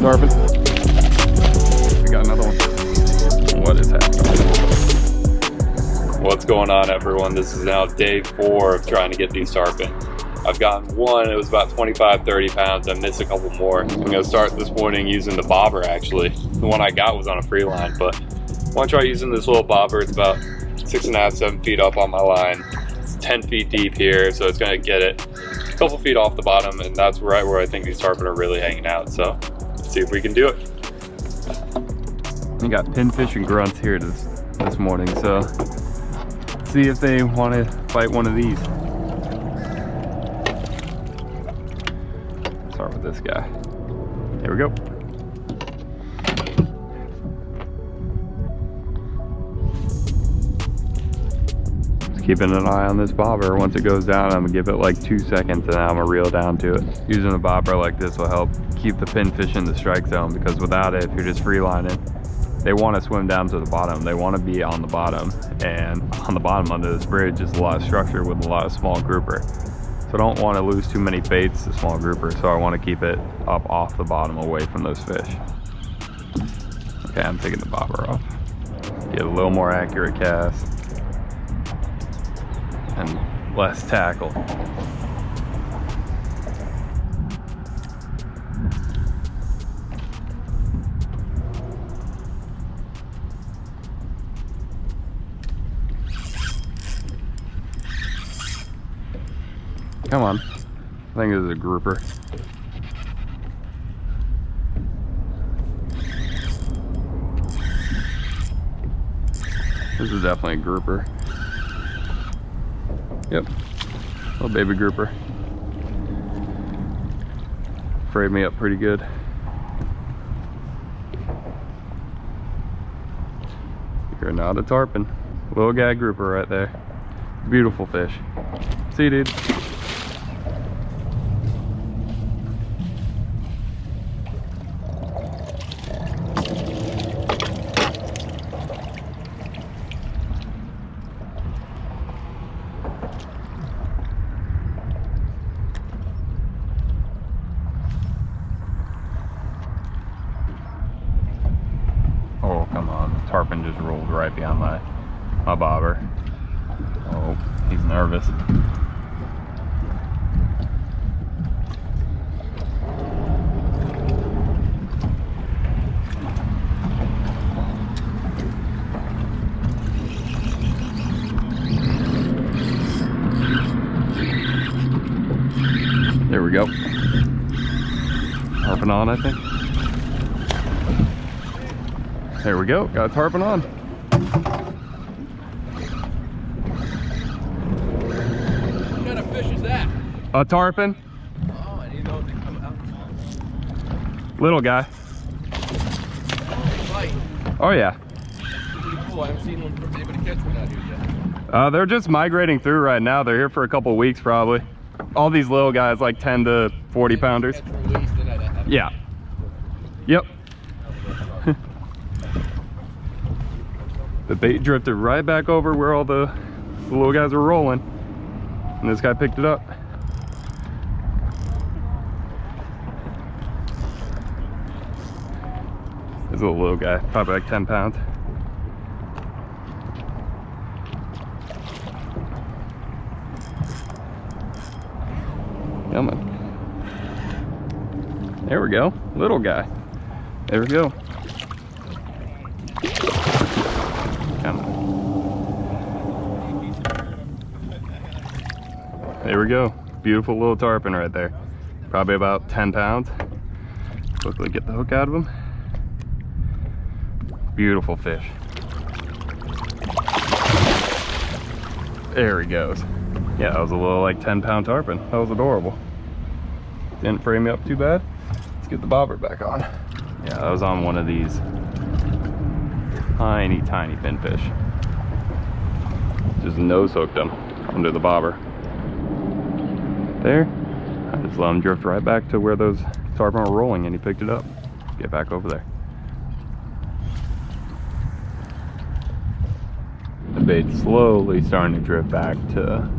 Tarpon? We got another one. What is happening? What's going on, everyone? This is now day 4 of trying to get these tarpon. I've gotten one, it was about 25-30 pounds. I missed a couple more. I'm gonna start this morning using the bobber actually. The one I got was on a free line, but I wanna try using this little bobber. It's about 6.5, 7 feet up on my line. It's 10 feet deep here, so it's gonna get it a couple feet off the bottom, and that's right where I think these tarpon are really hanging out. So let's see if we can do it. We got pinfish and grunts here this morning, so let's see if they want to fight one of these. Start with this guy. There we go. Just keeping an eye on this bobber. Once it goes down, I'm gonna give it like 2 seconds and then I'm gonna reel down to it. Using a bobber like this will help keep the pinfish in the strike zone, because without it, if you're just free lining, they want to swim down to the bottom. They want to be on the bottom, and on the bottom under this bridge is a lot of structure with a lot of small grouper. So I don't want to lose too many baits to small grouper, so I want to keep it up off the bottom away from those fish. Okay, I'm taking the bobber off. Get a little more accurate cast and less tackle. Come on. I think this is a grouper. This is definitely a grouper. Yep. Little baby grouper. Frayed me up pretty good. You're not a tarpon. Little guy grouper right there. Beautiful fish. See you, dude. Oh, come on. Tarpon just rolled right behind my bobber. Oh, he's nervous. There we go. Tarpon on, I think. There we go, got a tarpon on. What kind of fish is that? A tarpon. Oh, I didn't know if they come out. Little guy. Fight. Oh yeah. Pretty cool. I haven't seen anybody catch one out here yet. They're just migrating through right now. They're here for a couple weeks probably. All these little guys, like 10 to 40 pounders. Catch and release, then I'd Yeah. Yep. The bait drifted right back over where all the little guys were rolling, and this guy picked it up. This is a little guy, probably like 10 pounds. Come on. There we go, little guy. There we go. Come on. There we go. Beautiful little tarpon right there. Probably about 10 pounds. Quickly get the hook out of him. Beautiful fish. There he goes. Yeah, that was a little like 10-pound tarpon. That was adorable. Didn't fray me up too bad. Let's get the bobber back on. Yeah, that was on one of these tiny pinfish. Just nose hooked him under the bobber. There. I just let him drift right back to where those tarpon were rolling, and he picked it up. Get back over there. The bait's slowly starting to drift back to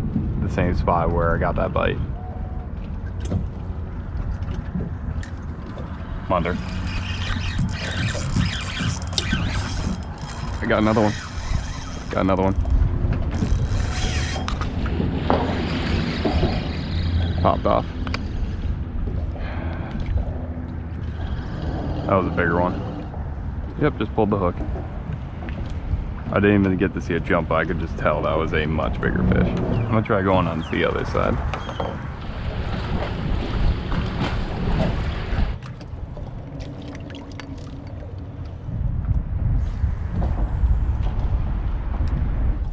the same spot where I got that bite. Come on, there. I got another one. Got another one. Popped off. That was a bigger one. Yep, just pulled the hook. I didn't even get to see it jump, but I could just tell that was a much bigger fish. I'm gonna try going on to the other side.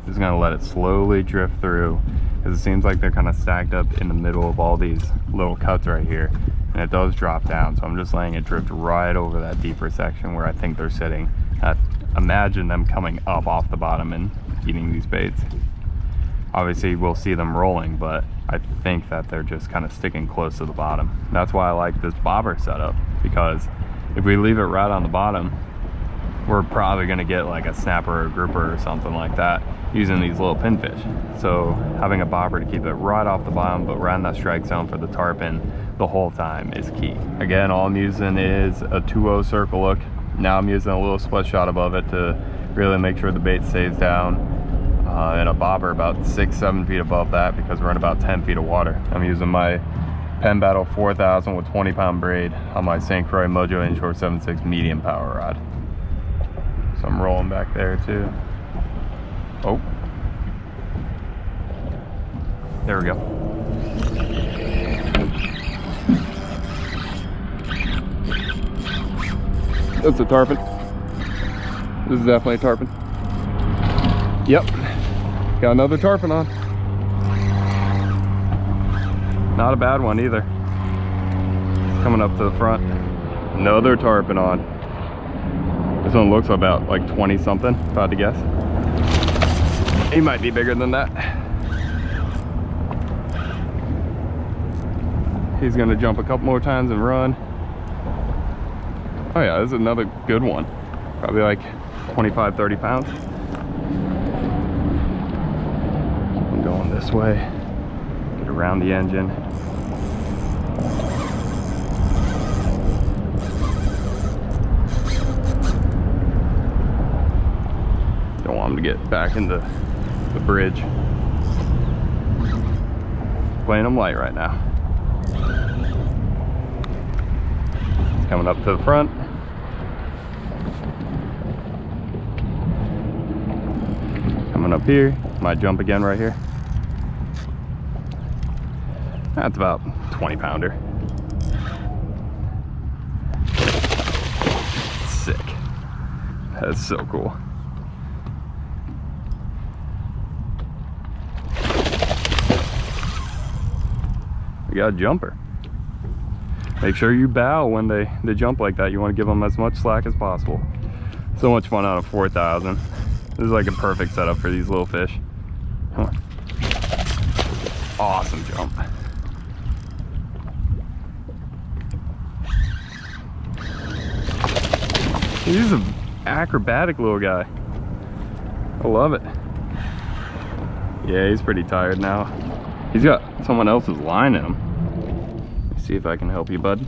Just gonna let it slowly drift through, because it seems like they're kind of stacked up in the middle of all these little cuts right here, and it does drop down. So I'm just letting it drift right over that deeper section where I think they're sitting. I imagine them coming up off the bottom and eating these baits. Obviously we'll see them rolling, but I think that they're just kind of sticking close to the bottom. That's why I like this bobber setup, because if we leave it right on the bottom, we're probably going to get like a snapper or a grouper or something like that using these little pinfish. So having a bobber to keep it right off the bottom but right in that strike zone for the tarpon the whole time is key. Again, all I'm using is a 2-0 circle hook. Now I'm using a little split shot above it to really make sure the bait stays down, and a bobber about 6-7 feet above that, because we're in about 10 feet of water. I'm using my Penn Battle 4000 with 20-pound braid on my St. Croix Mojo Inshore 7.6 medium power rod. So I'm rolling back there too. Oh, there we go. That's a tarpon. This is definitely a tarpon. Yep, got another tarpon on. Not a bad one either. Coming up to the front. Another tarpon on. This one looks about like 20 something, if I had to guess. He might be bigger than that. He's gonna jump a couple more times and run. Oh yeah, this is another good one. Probably like 25, 30 pounds. I'm going this way. Get around the engine. Don't want him to get back into the bridge. Playing him light right now. He's coming up to the front. Coming up here. Might jump again right here. That's about 20 pounder. Sick. That's so cool. We got a jumper. Make sure you bow when they jump like that. You want to give them as much slack as possible. So much fun out of 4,000. This is like a perfect setup for these little fish. Come on. Awesome jump. He's an acrobatic little guy. I love it. Yeah, he's pretty tired now. He's got someone else's line in him. Let's see if I can help you, bud.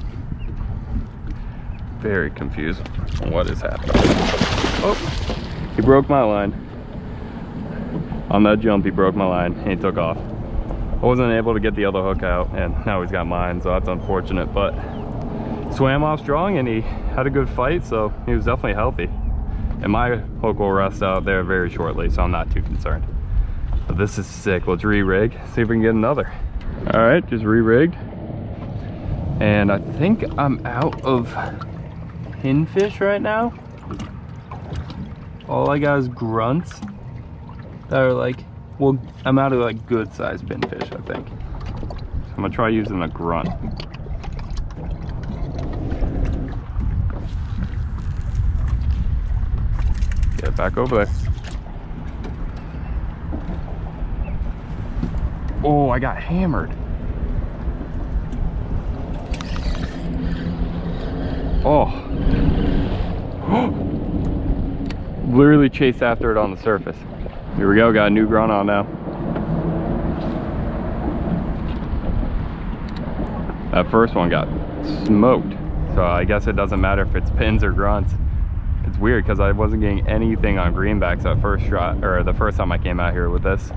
Very confused on what is happening. Oh, he broke my line. On that jump, he broke my line and he took off. I wasn't able to get the other hook out, and now he's got mine, so that's unfortunate, but swam off strong and he had a good fight, so he was definitely healthy. And my hook will rust out there very shortly, so I'm not too concerned. But this is sick. Let's re-rig, see if we can get another. All right, just re-rigged. And I think I'm out of pinfish right now. All I got is grunts that are like, well, I'm out of like good sized pinfish, I think. So I'm gonna try using a grunt. Get it back over there. Oh, I got hammered. Oh. Literally chased after it on the surface. Here we go, got a new grunt on now. That first one got smoked. So I guess it doesn't matter if it's pins or grunts. It's weird because I wasn't getting anything on greenbacks that first shot, or the first time I came out here with this.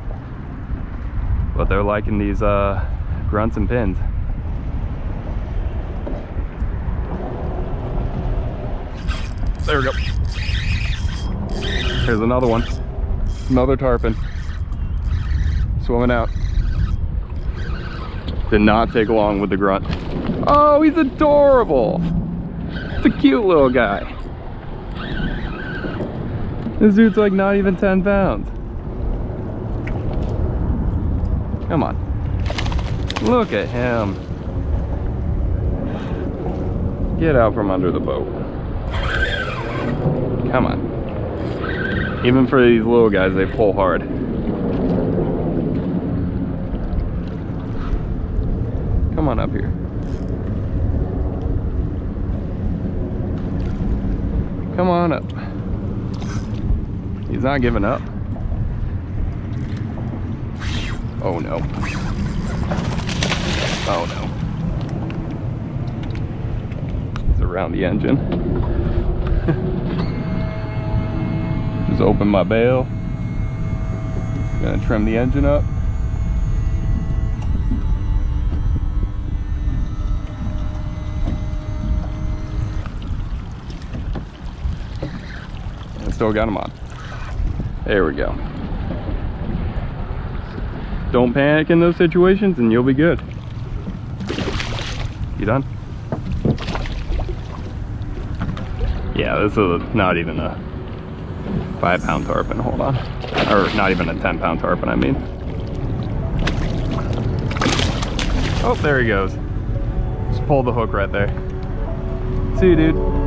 But they're liking these grunts and pins. There we go. Here's another one. Another tarpon. Swimming out. Did not take long with the grunt. Oh, he's adorable. It's a cute little guy. This dude's like not even 10 pounds. Come on. Look at him. Get out from under the boat. Come on. Even for these little guys, they pull hard. Come on up here. Come on up. He's not giving up. Oh no. Oh no. He's around the engine. Just open my bail. Gonna trim the engine up. And still got him on. There we go. Don't panic in those situations and you'll be good. You done? Yeah, this is not even a 5-pound tarpon, hold on. Or not even a 10-pound tarpon, I mean. Oh, there he goes. Just pull the hook right there. See you, dude.